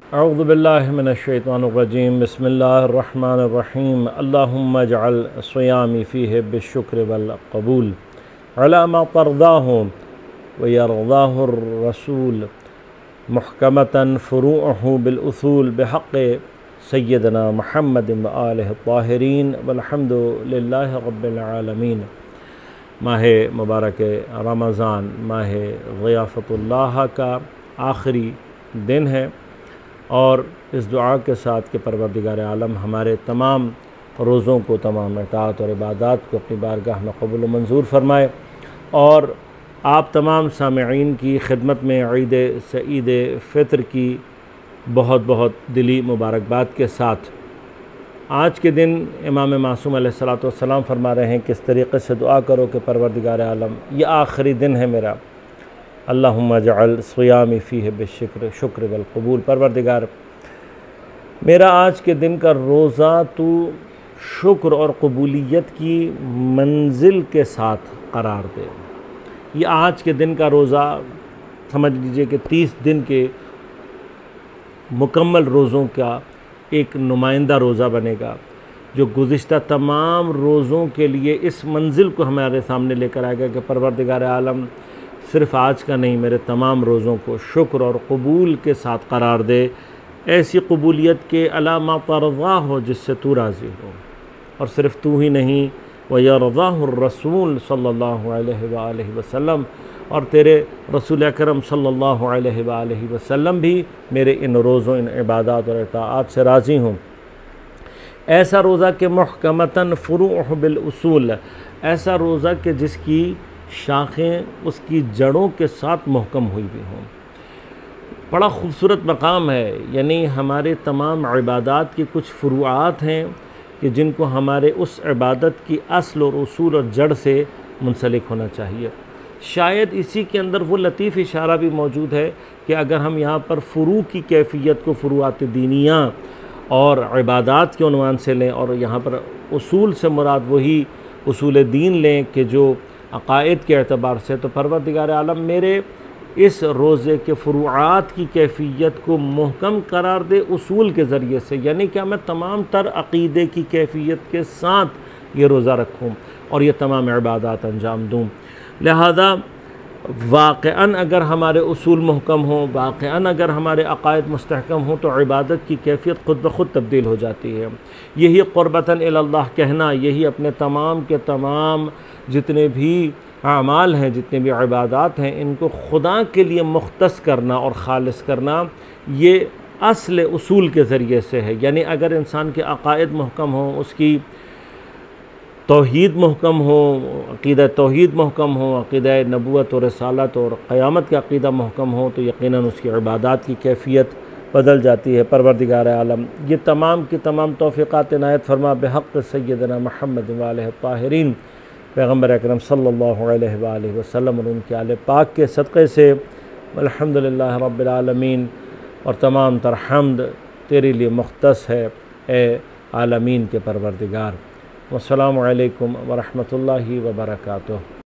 अऊज़ु बिल्लाहि मिनश्शैतानिर्रजीम बिस्मिल्लाहिर्रहमानिर्रहीम अल्लाहुम्मा जअल सियामी फ़ीहि बिश्शुक्रि वल क़बूल अला मा तर्ज़ाहु व यर्ज़ाहुर रसूल मुहकमतन फ़ुरूअहु बिल उसूल बिहक़्क़ि सय्यदना मुहम्मद व आलिहि त्ताहिरीन वल्हम्दुलिल्लाहि रब्बिल आलमीन। माह मुबारक रमज़ान माह ज़ियाफ़तुल्लाह का आखिरी दिन है और इस दुआ के साथ कि परवरदिगार आलम हमारे तमाम रोज़ों को, तमाम इताअत और इबादत को अपनी बारगाह में कबूल मंजूर फ़रमाए और आप तमाम सामिईन की खिदमत में ईद सईद फ़ितर की बहुत बहुत दिली मुबारकबाद के साथ आज के दिन इमाम मासूम अलैहिस्सलातु वस्सलाम फरमा रहे हैं कि इस तरीक़े से दुआ करो कि परवरदिगार आलम ये आखिरी दिन है मेरा, अल्लाहुम्मा जअल सियामी फ़ीहि बिश्शुक्रि वल क़बूल। परवरदिगार मेरा आज के दिन का रोज़ा तू शुक्र और कबूलियत की मंजिल के साथ करार दे। ये आज के दिन का रोज़ा समझ लीजिए कि 30 दिन के मुकम्मल रोज़ों का एक नुमाइंदा रोज़ा बनेगा जो गुज़िश्ता तमाम रोज़ों के लिए इस मंजिल को हमारे सामने लेकर आएगा कि परवरदिगार आलम सिर्फ़ आज का नहीं, मेरे तमाम रोज़ों को शुक्र और कबूल के साथ करार दे, ऐसी कबूलियत के अला मा तर्ज़ा हो जिससे तू राज़ी हो। और सिर्फ़ तू ही नहीं, व यर्ज़ाहुर रसूल सल्लल्लाहु अलैहि वसल्लम, और तेरे रसूल अकरम सल्लल्लाहु अलैहि वसल्लम भी मेरे इन रोज़ों, इन इबादत और इताअत से राज़ी हों। ऐसा रोज़ा के मुहकमतन फ़ुरूअहु बिल उसूल, ऐसा रोज़ा के जिसकी शाखें उसकी जड़ों के साथ महकम हुई भी हों। बड़ा ख़ूबसूरत मकाम है, यानी हमारे तमाम इबादत की कुछ फ़ुरूआत हैं कि जिनको हमारे उस इबादत की असल और उसूल और जड़ से मुंसलिक होना चाहिए। शायद इसी के अंदर वो लतीफ़ इशारा भी मौजूद है कि अगर हम यहाँ पर फ़ुरू की कैफ़ियत को फ़ुरूआत दीनिया और इबादत के उन्वान से लें और यहाँ पर उसूल से मुराद वही उसूल दीन लें कि जो अक़ाइद के एतबार से, तो परवरदिगार आलम मेरे इस रोज़े के फ़ुरूआत की कैफ़ियत को महकम करार दे उसूल के ज़रिए से, यानी क्या मैं तमाम तर अक़ीदे की कैफ़ियत के साथ ये रोज़ा रखूँ और ये तमाम इबादत अंजाम दूँ। लिहाजा वाक़अन अगर हमारे उसूल महकम हों, वाक़अन अगर हमारे अक़ाइद मुस्तहकम हों, तो इबादत की कैफ़ियत ख़ुद ब ख़ुद तब्दील हो जाती है। यही क़ुर्बतन इलल्लाह कहना, यही अपने तमाम के तमाम जितने भी आमाल हैं, जितने भी इबादत हैं, इनको खुदा के लिए मुख्तस करना और ख़ालिस करना, ये असल उसूल के ज़रिए से है। यानी अगर इंसान के अक़ाइद महकम हों, उसकी तौहीद महकम हो, अक़ीदा तौहीद महकम हो, अक़ीदा नबूवत और रिसालत और क़यामत का अक़ीदा महकम हो, तो यकीनन उसकी इबादत की कैफ़ियत बदल जाती है। परवरदिगार आलम ये तमाम की तमाम तौफ़ीक़ात इनायत फरमा बिहक़्क़ि सय्यदना मुहम्मद व आलिहि त्ताहिरीन, पैगम्बर अकरम सल्लल्लाहु अलैहि वसल्लम और उनके आले पाक के सदक़े से। अल्हम्दुलिल्लाह रब्बिल आलमीन, और तमाम तर हम्द तेरे लिए मुख्तस है ए आलमीन के परवरदिगार। वस्सलामु अलैकुम व रहमतुल्लाहि व बरकातुहू।